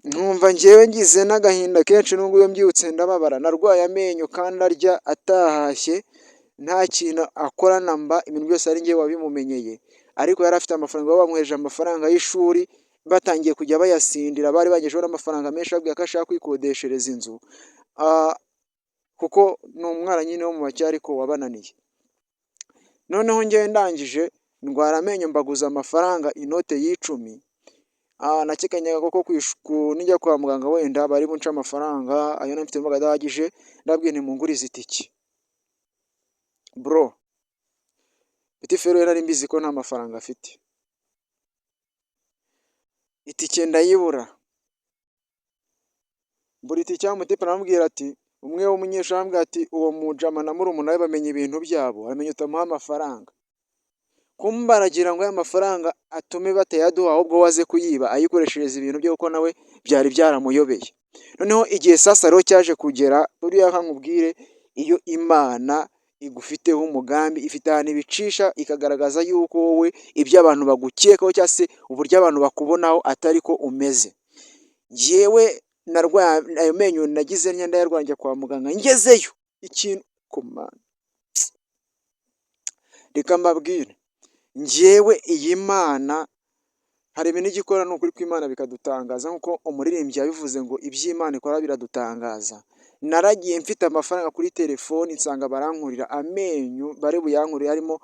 nkumva njyewe ngize n'agahinda kenshi nubwo iyo mbyutse ndababara, narwaye amenyo kandi arya atahashye, nta kintu akora na mba, ibintu byose ari njyewe wabimumenyeye, ariko yari afite amafaranga, baba bamuheje amafaranga y'ishuri, batangiye kujya bayasindira, bari bagejejeho n'amafaranga menshi ababwira ko ashaka kwikodeshereza inzu, kuko ni umwana nyine wo mu bake ariko wabananiye. Noneho njyewe ndangije ndwara amenyo mbaguza amafaranga inote y'icumi, nakekanyaga ko nijya kwa muganga wenda bari bunce amafaranga, ayo nari mfite mbaga adahagije, ndababwiye nti mungurize itike. Bro, Petit Frere nari mbizi ko nta mafaranga afite, itike ndayibura, mbura itike, umutipe aramubwira ati, umwe w'umunyeshuri arambwira ati, uwo mujama na murumuna we bamenye ibintu byabo, aramenya utamuha amafaranga. Kumbe aragira ngo aya mafaranga atume batayaduha, ahubwo waze kuyiba ayikoreshereza ibintu bye, kuko nawe byari byaramuyobeye. Noneho igihe sasa rero cyaje kugera, buriya nkubwire, iyo Imana igufiteho umugambi, ifite ahantu ibicisha ikagaragaza yuko wowe ibyo abantu bagukekaho cyangwa se uburyo abantu bakubonaho atari ko umeze. Njyewe narwaye ayo menyo, nagize ntya ndayarwara kwa muganga, ngezeyo ikintu komana, reka mbabwire, njyewe iyi Mana hari ibintu ijya ikora, ni ukuri kw'Imana bikadutangaza, nk'uko umuririmbyi yabivuze ngo iby'Imana ikora biradutangaza. Naragiye mfite amafaranga kuri telefoni, nsanga barankurira amenyo, bari buyankurire harimo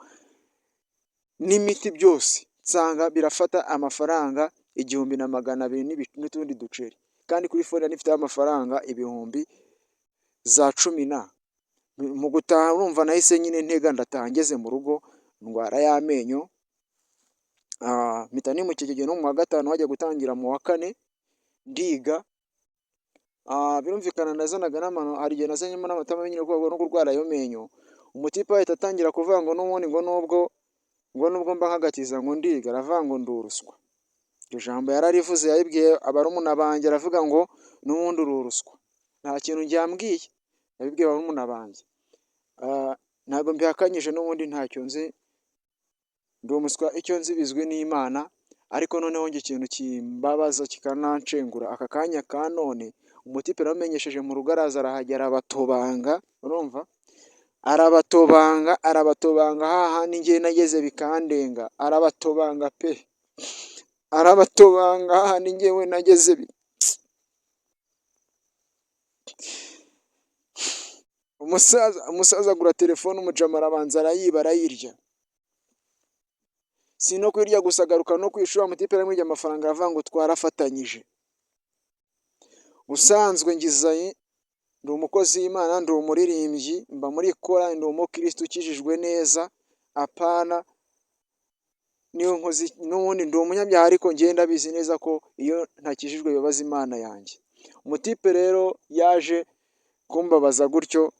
n'imiti byose, nsanga birafata amafaranga 1200 n'utundi duceri, kandi kuri fone nifiteho amafaranga 10,000 mu gutaha urumva nahise nyine ntega ndataha, ngeze mu rugo ndwara y'amenyo, mpita nimuka icyo gihe no mu wa gatanu hajya gutangira mu wa kane ndiga, birumvikana nazanaga n'amano, hari igihe nazanyemo n'amatama nyine kubera no kurwara ayo menyo, umutipe ahita atangira kuvuga ngo n'ubundi ngo nubwo mba nkagatiza ngo ndiga, aravuga ngo nduruswa. Iryo jambo yararivuze, yabibwiye abarumuna banjye, aravuga ngo n'ubundi ururuswa, nta kintu ryambwiye, yabibwiye abarumuna banjye, ntabwo mbihakanyije, n'ubundi ntacyo nzi, ndi umuswa, icyo nzi bizwi n'Imana. Ariko noneho njye ikintu kimbabaza kikanancengura aka kanya ka none, umutipe naramenyesheje mu rugo, araza arahagera arabatobanga, urumva, arabatobanga hahandi njye nageze bikandenga, arabatobanga pe, arabatobanga hahandi njyewe nageze umusaza agura telefone, umujama arabanza arayiba arayirya, si no kuyirya gusa, agaruka no kwishura, umutipe aramwirya amafaranga, aravuga ngo twarafatanyije. Ubusanzwe ngizaye ndi umukozi w'Imana, ndi umuririmbyi, mba muri kora, ndi umukristo ukijijwe neza, apana niyo nkozi, n'ubundi ndi umunyabyaha, ariko ngenda bizi neza ko iyo ntakijijwe bibabaza Imana yanjye. Umutipe rero yaje kumbabaza gutyo,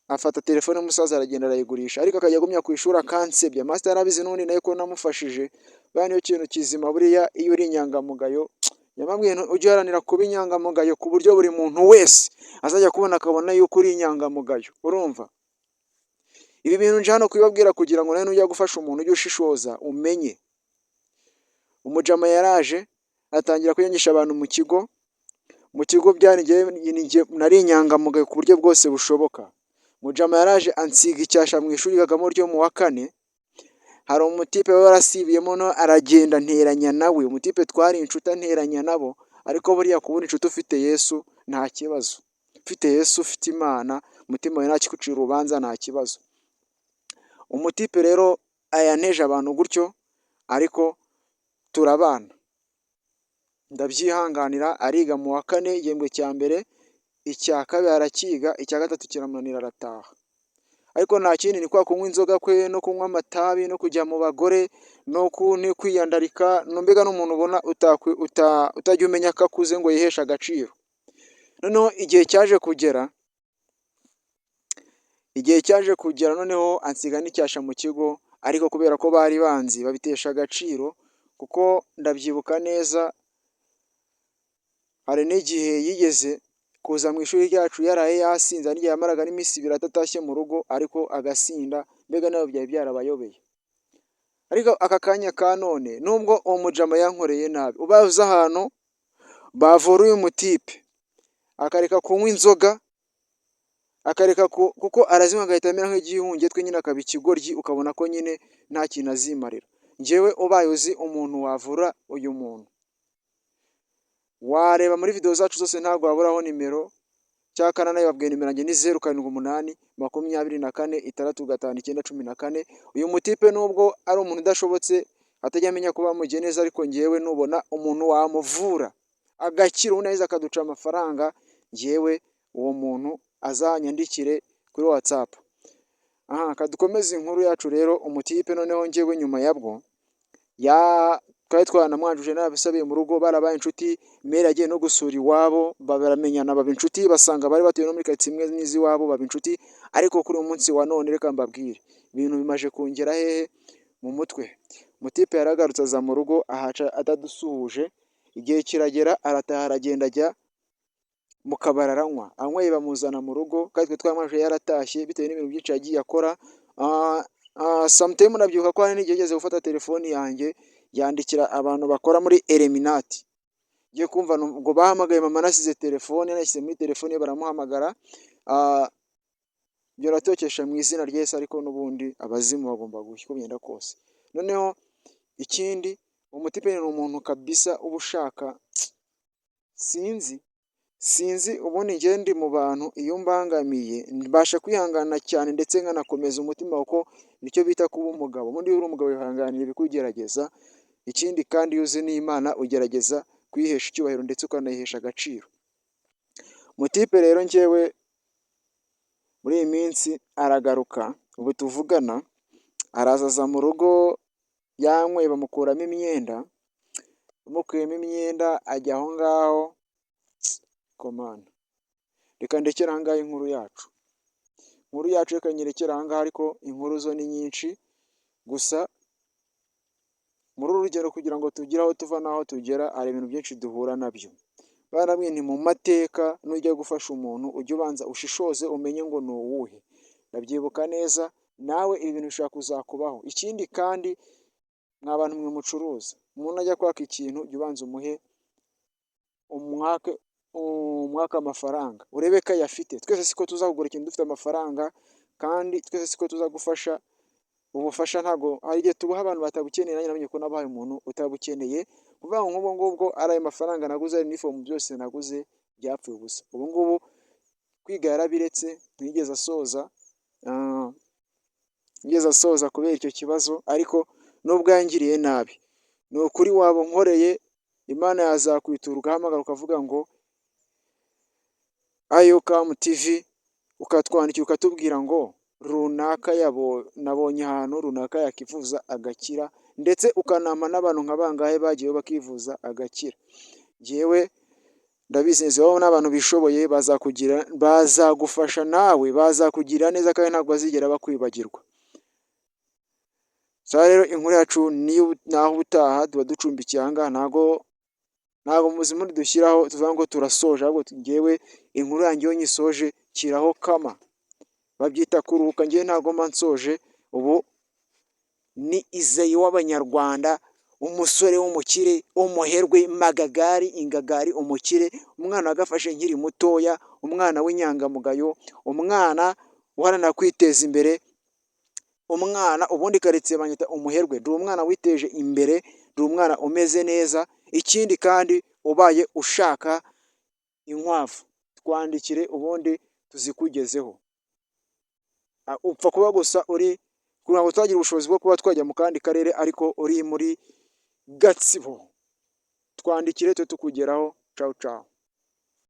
afata telefone y'umusaza aragenda arayigurisha, ariko akajya agumya ku ishuri akansebya. Master yarabizi n'ubundi nawe ko namufashije, buriya niyo kintu kizima, buriya iyo uri inyangamugayo, yamubwiye ujye uharanira kuba inyangamugayo, ku buryo buri muntu wese azajya kubona akabona yuko uri inyangamugayo, urumva. Ibi bintu nje hano kubibabwira kugira ngo nawe nujya gufasha umuntu ujye ushishoza umenye. Umujama yaraje atangira kwigisha abantu mu kigo byari nari inyangamugayo ku buryo bwose bushoboka. Umujama yaraje ansiga icyasha mu ishuri yigagamo ryo mu wa kane, hari umutipe we warasibiyemo, no aragenda nteranya nawe, umutipe twari inshuti anteranya nabo, ariko buriya kubona inshuti ufite Yesu nta kibazo, ufite Yesu, ufite Imana, umutima wawe ntakikucira urubanza, nta kibazo. Umutipe rero yanteje abantu gutyo, ariko turabana, ndabyihanganira, ariga mu wa kane igihembwe cya mbere, icya kabiri arakiga, icya gatatu kiramunanira arataha. Ariko nta kindi, ni kwa kunywa inzoga kwe, no kunywa amatabi, no kujya mu bagore, no kwiyandarika, mbega n'umuntu ubona utajya umenya ko akuze ngo yiheshe agaciro. Noneho igihe cyaje kugera, noneho ansiga n'icyasha mu kigo, ariko kubera ko bari banzi babitesha agaciro, kuko ndabyibuka neza, hari n'igihe yigeze kuza mu ishuri ryacu yaraye yasinze, n'igihe yamaraga n'iminsi 2 atatashye mu rugo, ariko agasinda, mbega nabo byari byarabayobeye. Ariko aka kanya ka none, nubwo uwo mujama yankoreye nabi, ubaze ahantu bavura uyu mutipe akareka kunywa inzoga, akareka kuko arazinywa agahita amera nk'igihungetwe nyine akaba ikigoryi, ukabona ko nyine nta kintu azimarira. Njyewe ubaye uzi umuntu wavura uyu muntu, wareba muri video zacu zose ntabwo waburaho nimero, cyangwa nanayibabwiye nimero yanjye ni 0782246594. Uyu mutipe nubwo ari umuntu udashobotse atajya amenya ko bamugiye neza, ariko njyewe nubona umuntu wamuvura agakira ubundi yahize akaduca amafaranga, njyewe uwo muntu azanyandikire kuri WhatsApp. Kadukomeze inkuru yacu rero. Umutipe noneho njyewe nyuma yabwo twari twanamwanjuje n'abisabiye mu rugo, barabaye inshuti. Mere agiye no gusura iwabo baramenyana baba inshuti, basanga bari batuye no muri karitsiye imwe n'iz'iwabo baba inshuti. Ariko kuri uyu munsi wa none reka mbabwire ibintu bimaje kungera hehe mu mutwe. Umutipe yaragarutse aza mu rugo ahaca atadusuhuje, igihe kiragera arataha aragenda ajya mu kabari aranywa, anyweye bamuzana mu rugo kandi twe twamwanje yaratashye bitewe n'ibintu byinshi yagiye akora. Sometime nabyibuka ko hari n'igihe yigeze gufata telefoni yanjye yandikira abantu bakora muri Eliminati, ngiye kumva ngo bahamagaye mama nasize telefone, yanashyize muri telefone ye baramuhamagara. Byoratokesha mu izina rya Yesu, ariko n'ubundi abazimu bagomba gushya uko byenda kose. Noneho ikindi, umutipe ni umuntu kabisa uba ushaka sinzi ubundi njye ndi mu bantu iyo mbangamiye mbasha kwihangana cyane ndetse nkanakomeza umutima, kuko nicyo bita kuba umugabo. Ubundi iyo uri umugabo wihanganira ibikugerageza. Ikindi kandi iyo uzi n'Imana ugerageza kuyihesha icyubahiro ndetse ukanayihesha agaciro. Mutipe rero njyewe muri iyi minsi aragaruka, ubu tuvugana arazaza mu rugo yanyweye bamukuramo imyenda, bamukuyemo imyenda ajya aho ngaho. Komana, reka ndekere aha ngaha inkuru yacu reka nyirekere aha ngaha, ariko inkuru zo ni nyinshi. Gusa muri uru rugero kugira ngo tugire aho tuva n'aho tugera, hari ibintu byinshi duhura nabyo. Barabwiye nti mu mateka nujya gufasha umuntu ujye ubanza ushishoze umenye ngo ni uwuhe. Ndabyibuka neza, nawe ibi bintu bishobora kuzakubaho. Ikindi kandi mwa bantu mwe mucuruza, umuntu ajya kwaka ikintu jya ubanza umuhe umwaka amafaranga, urebe ko ayafite. Twese siko tuza kugura ikintu dufite amafaranga, kandi twese siko tuza gufasha. Ubufasha ntabwo hari igihe tubuha abantu batabukeneye, nanjye namenye ko nabahaye umuntu utabukeneye. Kuvuga ngo nk'ubu ngubwo ari ayo mafaranga naguze, ari inifomu byose naguze byapfuye ubusa. Ubu ngubu kwiga yarabiretse, ntiyigeze asoza kubera icyo kibazo, ariko nubwo yangiriye nabi, ni ukuri waba nkoreye Imana yazakwitura ugahamagara ukavuga ngo Ayokamu TV, ukatwandikira ukatubwira ngo runaka nabonye ahantu runaka yakivuza agakira, ndetse ukanama n'abantu nka bangahe bagiyeyo bakivuza agakira. Njyewe ndabizeza wowe n'abantu bishoboye bazagufasha, nawe bazakugirira neza, kandi ntabwo bazigera bakwibagirwa. Rero inkuru yacu naho ubutaha tuba ducumbikiye aha ngaha, ntabwo mu buzima dushyiraho tuvuga ngo turasoje, ahubwo njyewe inkuru yanjye iyo nyisoje kiraho kama, babyita kuruhuka. Njyewe ntabwo mba nsoje. Ubu ni Izayi w'Abanyarwanda, umusore w'umukire, umuherwe, magagari, ingagari, umukire, umwana wagafashe nkiri mutoya, umwana w'inyangamugayo, umwana uharanira kwiteza imbere, umwana ubundi karitsiye banyita umuherwe. Ndi umwana witeje imbere, ndi umwana umeze neza. Ikindi kandi ubaye ushaka inkwavu, twandikire ubundi tuzikugezeho. Upfa kuba gusa uri kugira ngo twagira ubushobozi bwo kuba twajya mu kandi karere, ariko uri muri Gatsibo, twandikire twe tukugeraho. Ciao ciao.